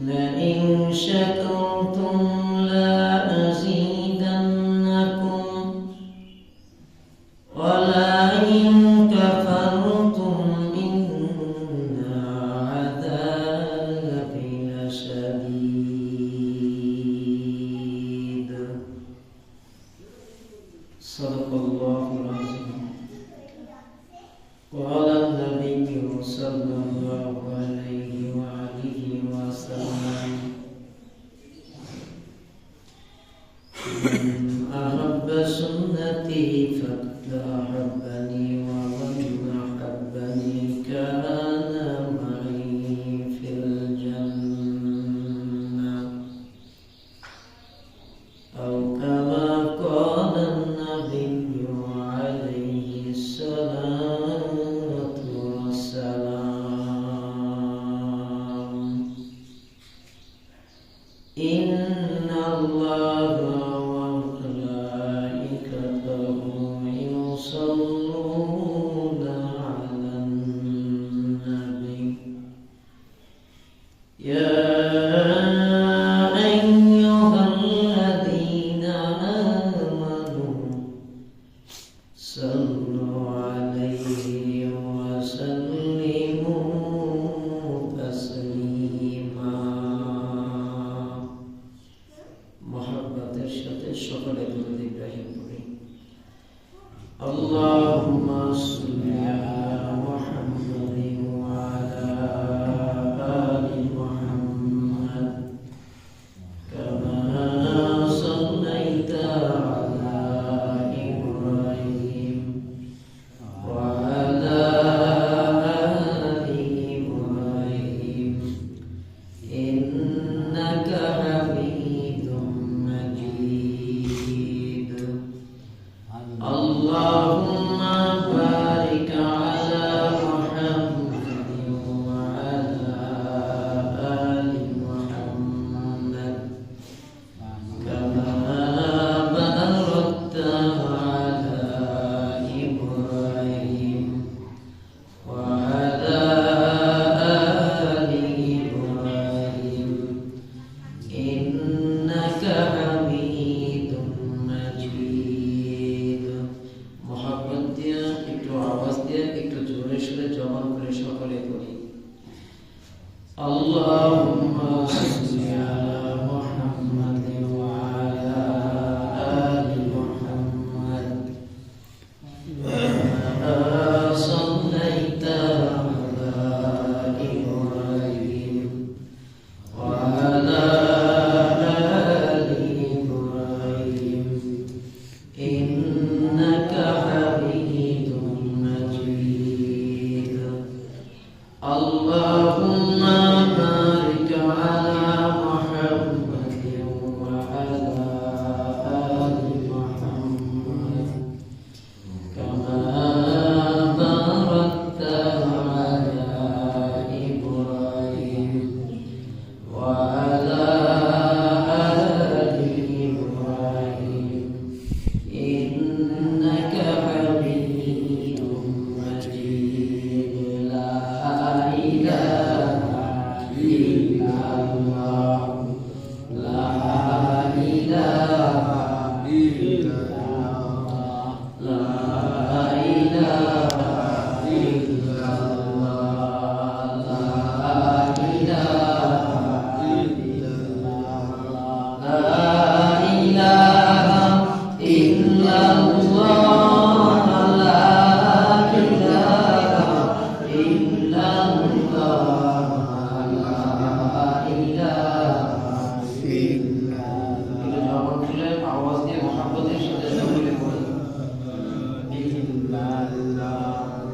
لئن شكرتم لأزيدنكم ولئن كفرتم إن عذابي لشديد. صدق الله العظيم. قال النبي صلى الله عليه وآله وسلم: من أحب سنتي فقد أحبني ومن أحبني كان معي في الجنة أو كما قال النبي عليه الصلاة والسلام. إن الله وملائكته يصلون على النبي يا أيها الذين آمنوا صلوا عليه وسلموا تسليما. محبতের সাথে সকলে দরুদ ইব্রাহিম পড়ি। আল্লাহুম্মা সাল্লি আলা মুহাম্মাদিন ওয়া আলা আলি মুহাম্মাদ কামা সাল্লাইতা আলা ইব্রাহিম ওয়া আলা আলি ইব্রাহিম ইন্নাকা হামিদুম মাজিদ। আল্লাহুম্মা বারিক আলা মুহাম্মাদ ওয়া আলা আলি মুহাম্মাদ কামা বারাকতা আলা ইব্রাহিম ওয়া আলা আলি ইব্রাহিম ইন্নাকা হামিদুম মাজিদ। মোহাব্বত দিয়ে একটু আওয়াজ দিয়ে একটু জোরে সোরে জবান করে সকলে করি। আল্লাহুম্মা সাল্লি আলা মুহাম্মাদ ওয়া আলা আলি মুহাম্মাদ কামা সাল্লাইতা আলা ইব্রাহিম ওয়া আলা আলি ইব্রাহিম ইন্নাকা হামিদুম মাজিদ। আল্লাহুম্মা বারিক আলা মুহাম্মাদ ওয়া আলা আলি মুহাম্মাদ কামা বারাকতা আলা ইব্রাহিম ওয়া আলা আলি ইব্রাহিম ইন্নাকা হামিদুম মাজিদ। লা ইলাহা ইল্লাল্লাহ লা ইলাহা ইল্লাল্লাহ লা ইলাহা ইল্লাল্লাহ লা ইলাহা ইল্লাল্লাহ লা ইলাহা ইল্লাল্লাহ লা ইলাহা ইল্লাল্লাহ লা ইলাহা ইল্লাল্লাহ। জবান খুলে আওয়াজ দিয়ে মোহাব্বতের সাথে সকলে পড়ি। লা ইলাহা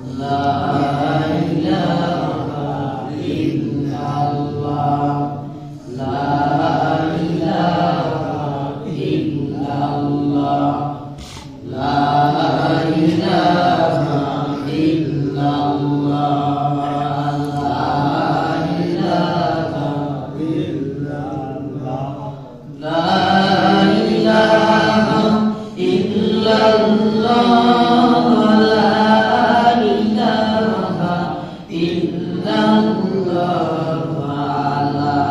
ইল্লাল্লাহ লা ইলাহা ইল্লাল্লাহ লা ইলাহা ইল্লাল্লাহ লা ইল্লাল্লাহ লা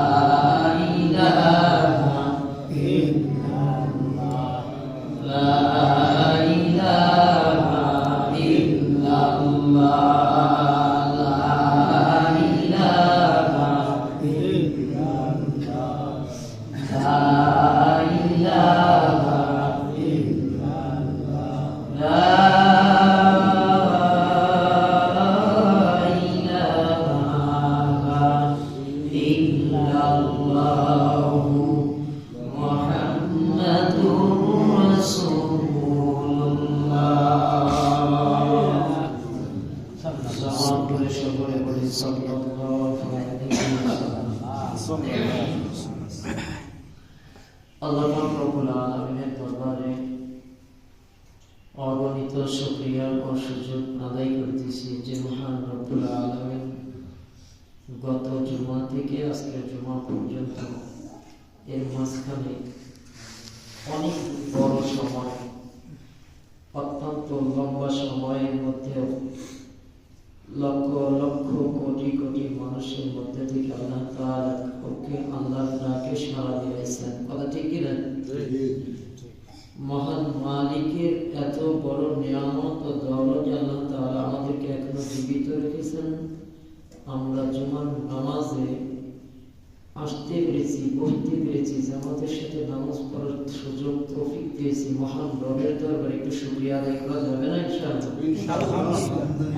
ইলাহা ইল্লাল্লাহ লা ইলাহা ইল্লাল্লাহ আল্লাহ রাব্বুল আলামিনের দরবারে অগণিত শুকরিয়া ও সুযোগ আদায় করতেছি যে মহান রব্বুল আলামিন গত জুমা থেকে আজকের জুমা পর্যন্ত এর মাঝখানে অনেক বড় সময়, অত্যন্ত লম্বা সময়ের মধ্যে লক্ষ লক্ষ কোটি কোটি মানুষের মধ্যে থেকে আল্লাহ তাআলা ওকে আল্লাহর ডাকে সাড়া দিয়েছেন। কথা ঠিক কি না? মহান মালিকের এত বড় নিয়ামত ও দৌলত আল্লাহ তাআলা আমাদেরকে এখনো জীবিত রেখেছেন। আমরা জুমার নামাজে আসতে পেরেছি, বসতে পেরেছি, জামাতের সাথে নামাজ পড়ার সুযোগ তৌফিক পেয়েছি। মহান রবের দরবারে একটু শুকরিয়া আদায় করা যাবে না ইনশাআল্লাহ?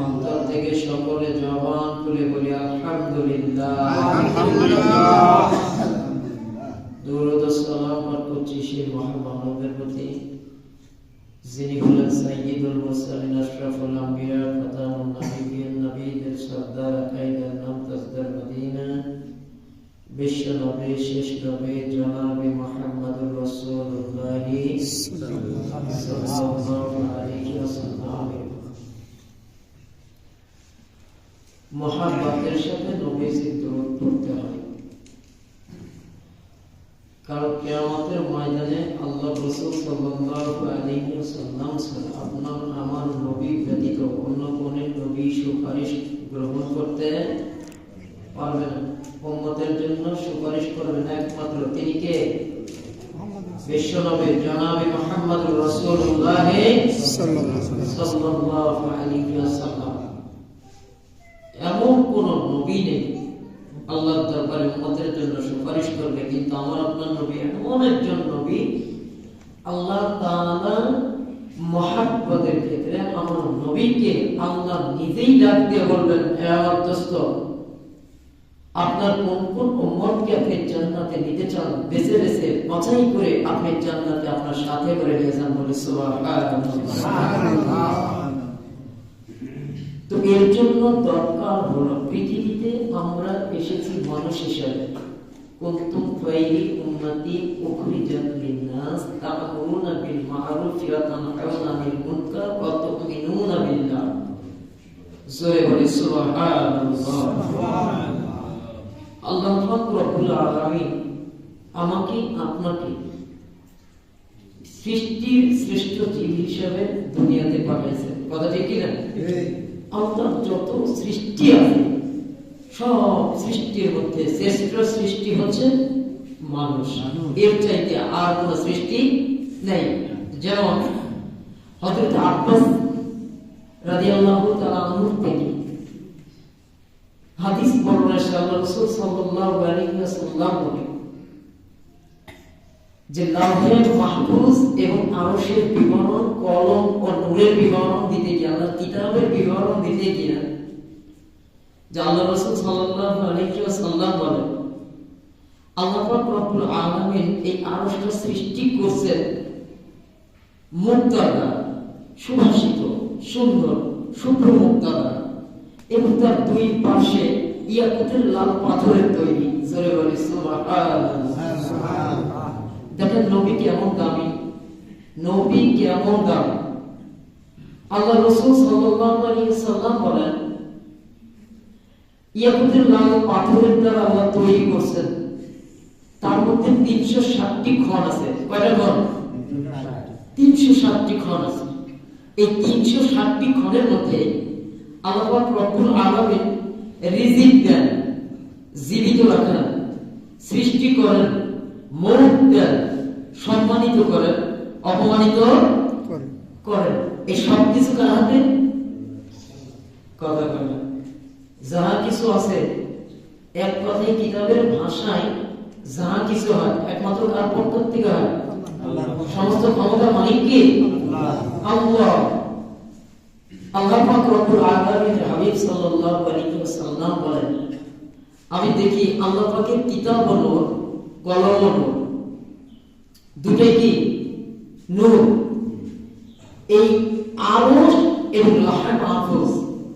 অন্তর থেকে সকলে জবান খুলে বলি আলহামদুলিল্লাহ। দরুদ ও সালাম পাঠ করছি সেই মহান মানবের প্রতি যিনি হলেন সাইয়্যিদুল মুরসালিন, আশরাফুল আম্বিয়া, খাতামুন নবিয়্যিন, নবীদের সরদার, আকাইদার নাম তাজদার মদিনা, বিশ্ব নবী, শেষ নবী জনাবে মুহাম্মদুর রাসূলুল্লাহ সাল্লাল্লাহু আলাইহি ওয়াসাল্লাম। মুহাব্বতের সাথে নবীজির দরুদ পড়তে হয়, কারণ কিয়ামতের ময়দানে আল্লাহ রাসূল সাল্লাল্লাহু আলাইহি ওয়াসাল্লাম ছাড়া আপনার আমার নবী ব্যতীত অন্য কোন নবী সুপারিশ গ্রহণ করতে পারবে না। উম্মতের জন্য সুপারিশ করবেন একমাত্র তিনি কে? বিশ্ব নবী জনাবে মুহাম্মদুর রাসূলুল্লাহ সাল্লাল্লাহু আলাইহি ওয়াসাল্লাম। এমন কোন নবী নেই আল্লাহর দরবারে উম্মতের জন্য সুপারিশ করবে, কিন্তু আমার আপনার নবী এমন একজন নবী আল্লাহ তাআলা মুহাব্বতের ক্ষেত্রে আমার নবীকে আল্লাহ নিজেই ডাক দিয়ে বলবেন, হে আমার দোস্ত, আপনার কোন কোন উম্মতকে আপনি জান্নাতে নিতে চান, বেছে বেছে বাছাই করে আপনি জান্নাতে আপনার সাথে করে নিয়ে যান। বলি সুবহানাল্লাহ। তো এর জন্য দরকার হলো পৃথিবীতে আমরা এসেছি মানুষ হিসেবে। কুনতুম খায়রা উম্মাতি উখরিজাত লিন-নাস তা'মুরুনা বিল মা'রুফ ওয়া তানহাউনা আনিল মুনকার ওয়া তু'মিনুনা বিল্লাহ। জোরে বলি সুবহানাল্লাহ। আল্লাহ রাব্বুল আলামিন আমাকে আপনাকে সৃষ্টির শ্রেষ্ঠ জীব হিসেবে দুনিয়াতে পাঠিয়েছেন। কথা ঠিক কি না? আল্লাহ যত সৃষ্টি আছে সব সৃষ্টির মধ্যে শ্রেষ্ঠ সৃষ্টি হচ্ছে মানুষ। এর চাইতে আর কোন সৃষ্টি নেই। যেমন হযরত আব্বাস রাদিয়াল্লাহু তাআলা আনহু থেকে হাদিস বর্ণনা আল্লাহ রাসূল সাল্লাল্লাহু আলাইহি ওয়াসাল্লাম বলেন যে লাউহে মাহফুজ এবং আরশের বিবরণ, কলম ও নূরের বিবরণ দিতে গিয়ে, আল্লাহর কিতাবের বিবরণ দিতে গিয়ে যে আল্লাহ রাসূল সাল্লাল্লাহু আলাইহি ওয়াসাল্লাম বলেন আল্লাহ পাক রব্বুল আলামিন এই আরশটা সৃষ্টি করেছেন মুক্তা দ্বারা, সুভাষিত, সুন্দর, শুভ্র মুক্তা দ্বারা, এবং তার দুই পাশে ইয়াকুতের লাল পাথরের তৈরি। জোরে বলি সুবহানাল্লাহ। দেখেন নবী কেমন দামি, নবী কেমন দামি। আল্লাহ রাসূল সাল্লাল্লাহু আলাইহি ওয়াসাল্লাম বলেন ইয়াকুতের লাল পাথরের দ্বারা আল্লাহ তৈরি করেছেন, তার মধ্যে 360টি ক্ষণ আছে। কয়টা ক্ষণ? 360টি ক্ষণ আছে। এই 360টি ক্ষণের মধ্যে আল্লাহ পাক রব্বুল আলামিন রিজিক দেন, জীবিত রাখেন, সৃষ্টি করেন, মৌত দেন, সম্মানিত করেন, অপমানিত করেন। এই সব কিছু কার হাতে? কথা বলেন। যাহা কিছু আছে, এক কথায় কিতাবের ভাষায় যাহা কিছু হয় একমাত্র কার পক্ষ থেকে হয়? সমস্ত ক্ষমতার মালিক কে? আল্লাহ। আল্লাহ পাক রব্বুল আলামিন হাবিব সাল্লাল্লাহু আলাইহি ওয়াসাল্লাম বলেন, আমি দেখি আল্লাহ পাকের কিতাব হলো কলম হলো দুটোই কি নূর। এই আরশ এবং লাহে মাহফুজ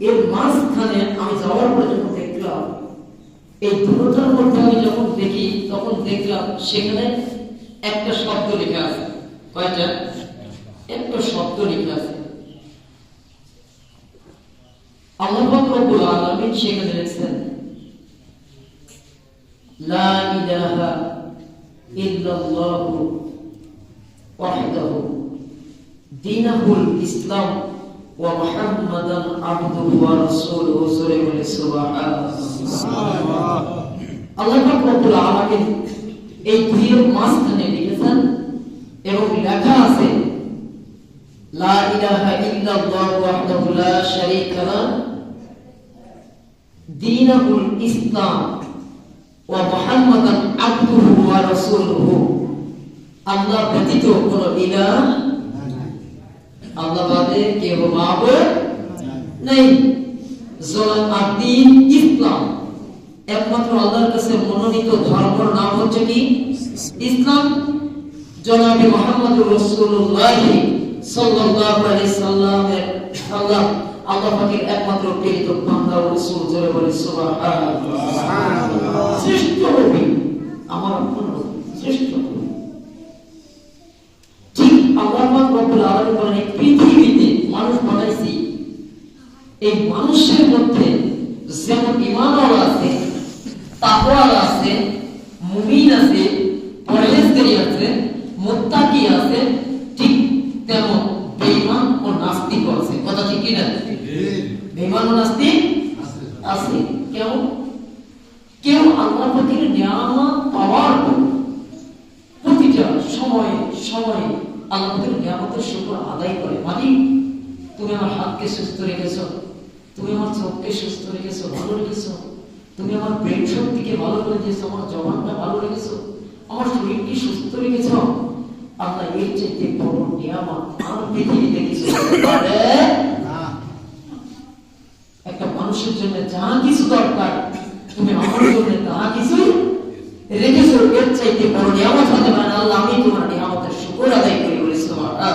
এর মাঝখানে আমি যাওয়ার পরে যখন দেখলাম, এই দুটোটার মধ্যে আমি যখন দেখি তখন দেখলাম সেখানে একটা শব্দ লেখা আছে। কয়টা? একটা শব্দ লেখা আছে। আল্লাহ পাক রব্বুল আলামিন সেখানে লিখেছেন, লা ইলাহা ইল্লাল্লাহু ওয়াহদাহু দীনুল ইসলাম ওয়া মুহাম্মাদান আবদুহু ওয়া রাসূলুহু। সুবহানাল্লাহ। আল্লাহ পাক রব্বুল আলামিন এই দুইয়ের মাঝখানে লিখেছেন এবং লেখা আছে, লা ইলাহা ইল্লাল্লাহু ওয়াহদাহু লা শারীকা লাহু দীনুল ইসলাম ওয়া মুহাম্মাদান আবদুহু ওয়া রাসূলুহু। আল্লাহ ব্যতীত কোন ইলাহ, আল্লাহ বাদে কেউ মাবুদ নেই। দ্বীন ইসলাম, একমাত্র আল্লাহর কাছে মনোনীত ধর্মের নাম হচ্ছে কি? ইসলাম। জনাবে মুহাম্মদুর রাসূলুল্লাহ সাল্লাল্লাহু আলাইহি সাল্লামের আল্লাহ পাকের একমাত্র প্রেরিত বান্দা ও রাসূল। জোরে বলি সুবহানাল্লাহ। শ্রেষ্ঠ নবী আমার আপনার শ্রেষ্ঠ নবী। ঠিক আল্লাহ পাক রব্বুল আলামিন বলেন, এই পৃথিবীতে মানুষ বানাইছি, এই মানুষের মধ্যে যেমন ঈমানওয়ালা আছে, তাকওয়ালা আছে, মুমিন আছে, পরহেজগারী আছে, মুত্তাকি আছে, ঠিক তেমন বেঈমান ও নাস্তিক আছে। কথা ঠিক কি না? বেঈমান ও নাস্তিক আছে। কেউ আল্লাহ পাকের নিয়ামত পাওয়ার পর প্রতিটা সময়ে সময়ে আল্লাহ পাকের নিয়ামতের শুকর আদায় করে। মালিক, তুমি আমার হাতকে সুস্থ রেখেছো, তুমি আমার চোখকে সুস্থ রেখেছো, ভালো রেখেছো, তুমি আমার ব্রেন শক্তিকে ভালো করে দিয়েছো, আমার জবানটা ভালো রেখেছো, আমার শরীরকে সুস্থ রেখেছো। আল্লাহ এর চাইতে বড় নিয়ামত আর পৃথিবীতে কিছু পারে না। একটা মানুষের জন্য যা কিছু দরকার তুমি আমার জন্য তা কিছু রেখেছো, এর চাইতে বড় নিয়ামত হতে পারে না। আল্লাহ, আমি তোমার নিয়ামতের শুকর আদায় করি। বলি সুবহানাল্লাহ।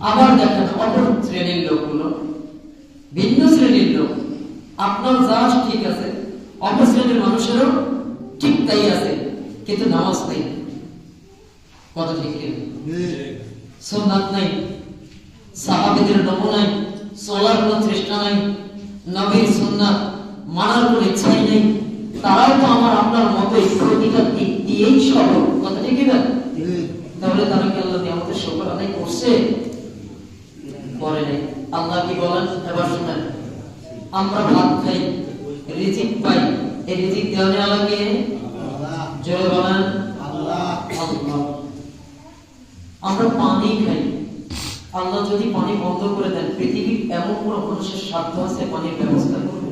আবার দেখেন অপর শ্রেণীর লোকগুলো, ভিন্ন শ্রেণীর লোক, আপনার যা ঠিক আছে অপর শ্রেণীর মানুষেরও ঠিক তাই আছে, কিন্তু নামাজ নেই। কথা ঠিক কি? সুন্নাত নাই, সাহাবীদের নমুনায় চলার কোনো চেষ্টা নাই, নবীর সুন্নাত মানার কোনো ইচ্ছাই নেই। তারাও তো আমার আপনার মতোই প্রতিটা দিক দিয়েই সরল। কথা ঠিক না? তাহলে তারা কি আল্লাহ নিয়ামতের শুকর আদায় করছে? করে নাই। আল্লাহ কি বলেন এবার শুনেন, আমরা ভাত খাই, রিজিক পাই, এই রিজিক দেওয়ানে আল্লাহ কে? জোরে বলেন আল্লাহ। আমরা পানি খাই, আল্লাহ যদি পানি বন্ধ করে দেন, পৃথিবীর এমন কোন মানুষের সাধ্য আছে পানির ব্যবস্থা করবে?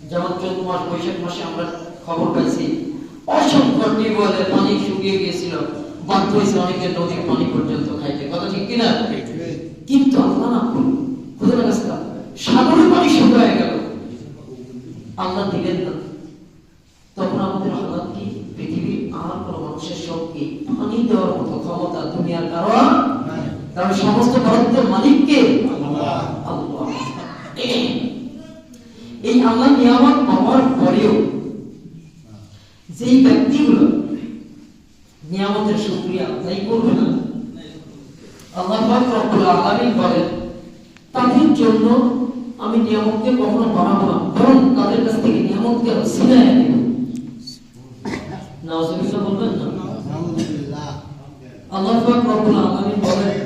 যেমন চৈত্র মাস বৈশাখ মাসে আমরা খবর পাইছি অসংখ্য টিউবওয়েলে পানি শুকিয়ে গিয়েছিল, বাধ্য হয়েছে অনেকে নদীর পানি পর্যন্ত খাইতে। কথা ঠিক কিনা? কিন্তু আল্লাহ না খুঁজে গেছিলাম সাগরের পানি শুকিয়ে গেল, আল্লাহ দিলেন না। তখন আমাদের হালাত কি? পৃথিবীর আর কোন মানুষের শক্তি পানি দেওয়ার মতো ক্ষমতা দুনিয়ার কারণ, কারণ সমস্ত বরকতের মালিক কে? আল্লাহ। আল্লাহ। এই আল্লাহ নিয়ামত পাওয়ার পরেও যেই ব্যক্তিগুলো নিয়ামতের শুকরিয়া আদায় করবে না, আল্লাহ পাক রব্বুল আলামিন বলেন তাদের জন্য আমি নিয়ামতকে কখনো বাড়াবো না, বরং তাদের কাছ থেকে নিয়ামতকে ছিনায় নেব। নাউজুবিল্লাহ বলবেন না? নাউজুবিল্লাহ। আল্লাহ পাক রব্বুল আলামিন বলেন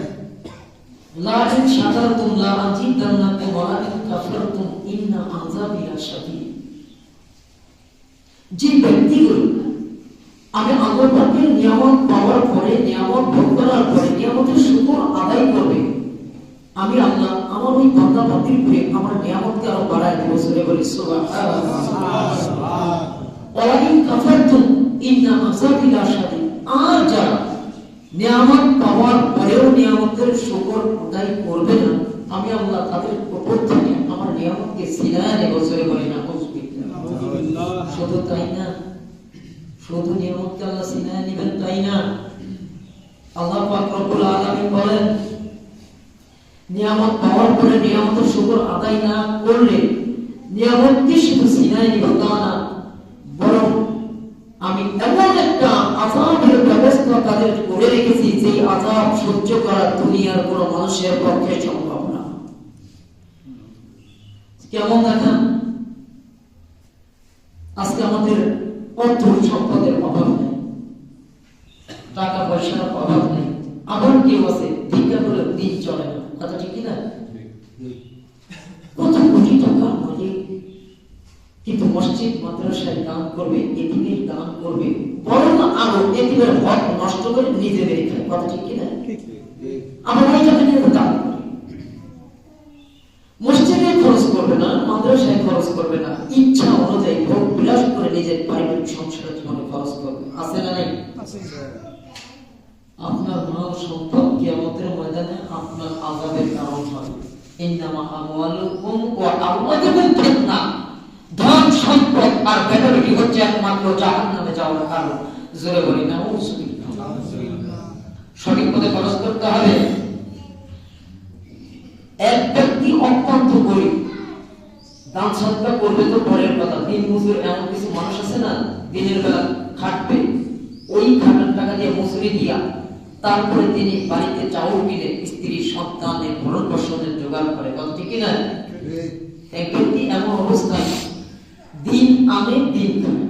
লা ইন শাকারতুম লা আযীদান্নাকুম ওয়া লা ইন কাফারতুম ইন্না আযাবি লাশাদীদ। যে ব্যক্তিগুলো আমি আল্লাহ পাকের নিয়ামত পাওয়ার পরে, নিয়ামত ভোগ করার পরে নিয়ামতের শুকর আদায় করবে, আমি আল্লাহ আমার ওই বান্দা বান্দির উপরে আমার নিয়ামতকে আরো বাড়ায় দেব। সূরা বলি সুবহানাল্লাহ। ওয়ালাইন কাফারতুম ইন্না আযাবি লাশাদীদ। আর যারা নিয়ামত পাওয়ার পরেও নিয়ামতের শুকর আদায় করবে না, আমি আল্লাহ তাদের উপর থেকে আমার নিয়ামতকে ছিনায় নেব। সূরা বলি না সুবহানাল্লাহ। শুধু তাই না, শুধু নিয়ামতকে আল্লাহ ছিনায় নেবেন তাই না, আল্লাহ পাক রব্বুল আলামিন বলেন নিয়ামত পাওয়ার পরে নিয়ামতের শুকর আদায় না করলে নিয়ামতকে শুধু ছিনায় নিব তা না, বরং আমি এমন একটা আযাবের ব্যবস্থা তাদের করে রেখেছি যে আযাব সহ্য করা দুনিয়ার কোনো মানুষের পক্ষে সম্ভব না। কেমন দেখেন, আজকে আমাদের অর্থ সম্পদের অভাব নেই, টাকা পয়সার অভাব নেই, আবার কেউ আছে ভিক্ষা করে দিন চলে না, কথা ঠিক কিনা? কত কোটি টাকার মালিক, কিন্তু মসজিদ মাদ্রাসায় দান করবে, এতিমের দান করবে, বরং আরো এতিমের হক নষ্ট করে নিজে বেড়ে খায়, কথা ঠিক কিনা? আমার এই টাকা নিয়ে দান করে মসজিদে খরচ করবে না, মাদ্রাসায় খরচ করবে না, ইচ্ছা অনুযায়ী ভোগ বিলাস করে নিজের পারিবারিক সংসারের জীবনে খরচ করবে, আছে না নাই? আপনার মাল সম্পদ কিয়ামতের ময়দানে আপনার আযাবের কারণ হবে। ইন্নামা আমওয়ালুকুম ওয়া আওলাদুকুম ফিতনা। ধন সম্পদ আর বেটাবেটি হচ্ছে একমাত্র জাহান্নামে যাওয়ার কারণ। জোরে বলি না নাউযুবিল্লাহ। সঠিক পথে খরচ করতে হবে। এক ব্যক্তি অত্যন্ত গরিব, দান সদকা করবে তো পরের কথা, দিন মজুর এমন কিছু মানুষ আছে না, দিনের বেলা খাটবে, ওই খাটার টাকা দিয়ে মজুরি দিয়া তারপরে তিনি বাড়িতে চাউল কিনে স্ত্রী সন্তানের ভরণ পোষণের জোগাড় করে, কথা ঠিক না? এক ব্যক্তি এমন অবস্থায় দিন আনে দিন খায়।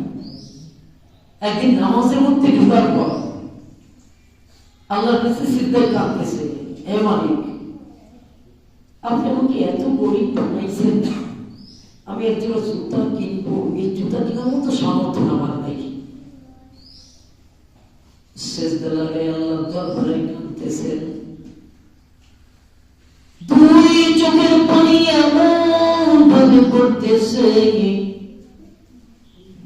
একদিন নামাজের মধ্যে ঢোকার পর আল্লাহর কাছে সিজদায় কাঁদতেছে, হে মালিক, আপনি আমাকে এত গরিব বানাইছেন, আমি একজন জুতা কিনবো, এই জুতা কেনার মতো সামর্থ্য আমার নেই। সিজদা লাগায় আল্লাহর দরবারে কাঁদতেছেন, দুই চোখের পানি এমন ভাবে পড়তেছে,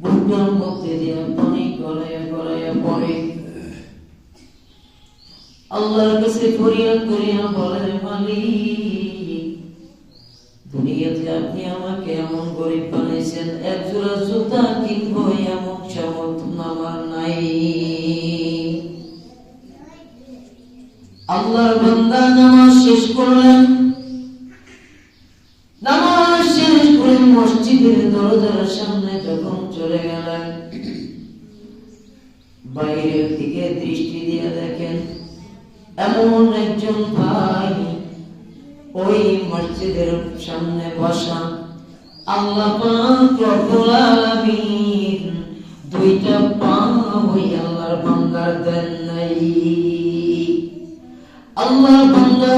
বুকের মধ্যে দিয়ে পানি গড়াইয়া গড়াইয়া পড়ে। আল্লাহর কাছে ফরিয়াদ করিয়া বলে, মালিক, দুনিয়াতে আপনি আমাকে এমন গরিব বানাইছেন, এক জোড়া জুতা কিনবো এমন সামর্থ্য আমার নাই। আল্লাহর বান্দা নামাজ শেষ করলেন, নামাজ শেষ করে মসজিদের দরজার সামনে যখন চলে গেলেন, বাইরের দিকে দৃষ্টি দিয়ে দেখেন এমন একজন ভাই ওই মসজিদের সামনে বসা। আল্লাহ পাক রব্বুল আলামিন দুইটা পা ওই আল্লাহর বান্দার দেন নাই। আল্লাহর বান্দা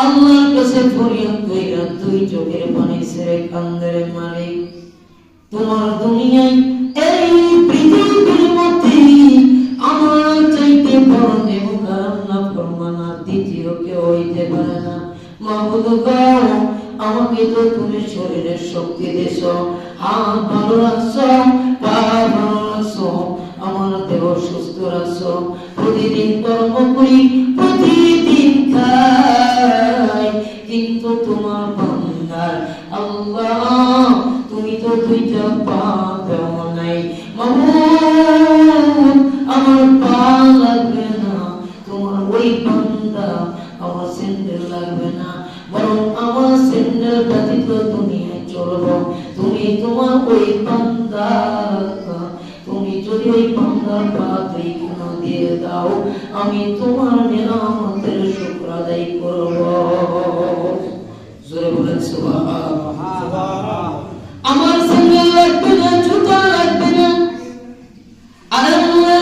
আল্লাহর কাছে ফরিয়াদ কইরা দুই চোখের পানি ছেড়ে কান্দে, মালিক, তোমার দুনিয়ায় এই পৃথিবীর মধ্যে আমার চাইতে বড় নেককার নাফরমান আর দ্বিতীয় কেউ হইতে পারে না। মাবুদ গো, আমাকে তো তুমি শরীরের শক্তি দিয়েছো, হাত ভালো রাখছো, পা ভালো রাখছো, আমার দেহ সুস্থ রাখছো, প্রতিদিন কর্ম করি, প্রতিদিন খাই, কিন্তু তোমার বান্দার আল্লাহ তুমি তো দুইটা পা দাও নাই। মাবুদ, আমার পা লাগবে না, তোমার ওই বান্দা আমার স্যান্ডেল লাগবে না, বরং আমার স্যান্ডেল ব্যতীত দুনিয়ায় চলবো। তুমি তোমার ওই বান্দা, তুমি যদি ওই বান্দার পা দুই খানা দিয়ে দাও, আমি তোমার নিয়ামতের শুকর আদায় করব। জোরে বলেন সুবহানাল্লাহ। আমার স্যান্ডেল লাগবে না, জুতা লাগবে না, আল্লাহ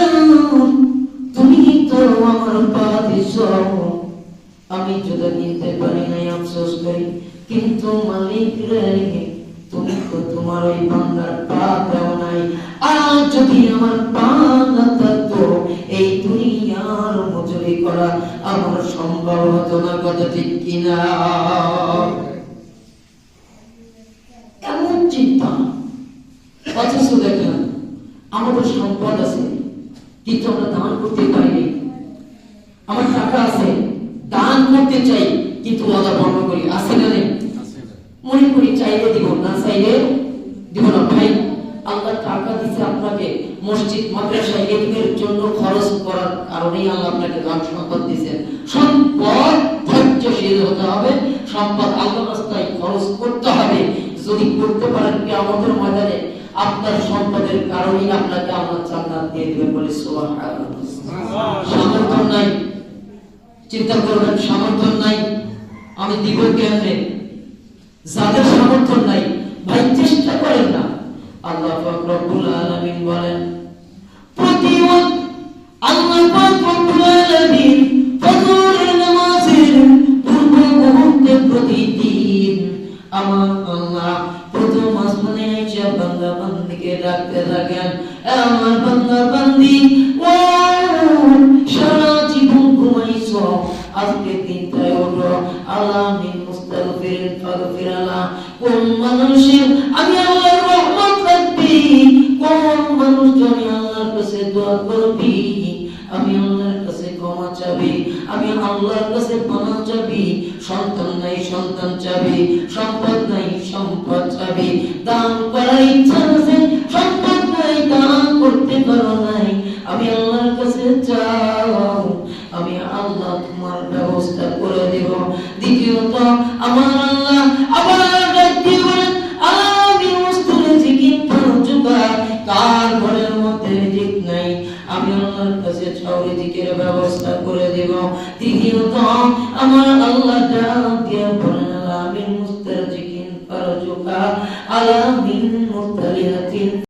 তুমি তো আমার পা দিছো, আমি জুতা কিনতে পারি নাই, আফসোস করি, কিন্তু মালিক রে তো তোমার ওই বান্দার পা দাও নাই। আর যদি আমার পা না থাকতো এই দুনিয়ার মজুরি করা আমার সম্ভব হতো না। কথা ঠিক কিনা? এমন চিন্তা। অথচ দেখেন আমাদের সম্পদ আছে কিন্তু আমরা দান করতে পারিনি। আমার টাকা আছে, দান করতে চাই কিন্তু ওয়াদা ভঙ্গ করি। আছে না নেই? মনে করি চাইলে দিব, না চাইলে দিব না। ভাই আল্লাহ টাকা দিচ্ছে আপনাকে মসজিদ মাদ্রাসায় এতিমের জন্য খরচ করার কারণেই আল্লাহ আপনাকে ধন সম্পদ দিয়েছেন। সম্পদ ধৈর্যশীল হতে হবে, সম্পদ আল্লাহর রাস্তায় খরচ করতে হবে। যদি করতে পারেন কিয়ামতের ময়দানে আপনার সম্পদের কারণেই আপনাকে আল্লাহ জান্নাত দিয়ে দিবেন। বলে সুবহানাল্লাহ। সামর্থ্য নাই, চিন্তা করবেন সামর্থ্য নাই আমি দিব কেমনে? যাদের সামর্থ্য নাই ভাই চেষ্টা করেন না। আল্লাহ পাক রব্বুল আলামিন বলেন প্রতিদিন আল্লাহ পাক রব্বুল আলামিন ফজরের নামাজের পূর্ব মুহূর্তে প্রতিদিন আমার আল্লাহ প্রথম আসমানে এসে বান্দা বান্দিকে ডাকতে থাকেন, আমার বান্দা বান্দি ও সারা জীবন ঘুমাইছো, আজকে দিনটায় ওঠো, আল্লাহ মিন মুস্তাগফিরিন ফাগফির আল্লাহ। কোন মানুষের আমি আল্লাহর রহমত রাখবি, কোন মানুষ আমি আল্লাহর কাছে দোয়া করবি, আমি আল্লাহর কাছে ক্ষমা চাবি, আমি আল্লাহর কাছে ক্ষমা চাবি। সন্তান নাই সন্তান চাবি, সম্পদ নাই সম্পদ চাবি, দান করার ইচ্ছা আছে সম্পদ নাই দান করতে পারো নাই, আমি আল্লাহর কাছে চাও, আমি আল্লাহ তোমার ব্যবস্থা করে দেব। দ্বিতীয়ত আমার আল্লাহ আবার ডাক দিয়ে বলেন আমি মুস্তারে জিকির পৌঁছবা, কার ঘরের মধ্যে রিজিক নাই আমি আল্লাহর কাছে চাও রিজিকের ব্যবস্থা করে দেব। তৃতীয়ত আমার আল্লাহ ডাক দিয়ে বলেন আলামিন মুস্তারজিকিন ফারজুকা আলামিন মুস্তার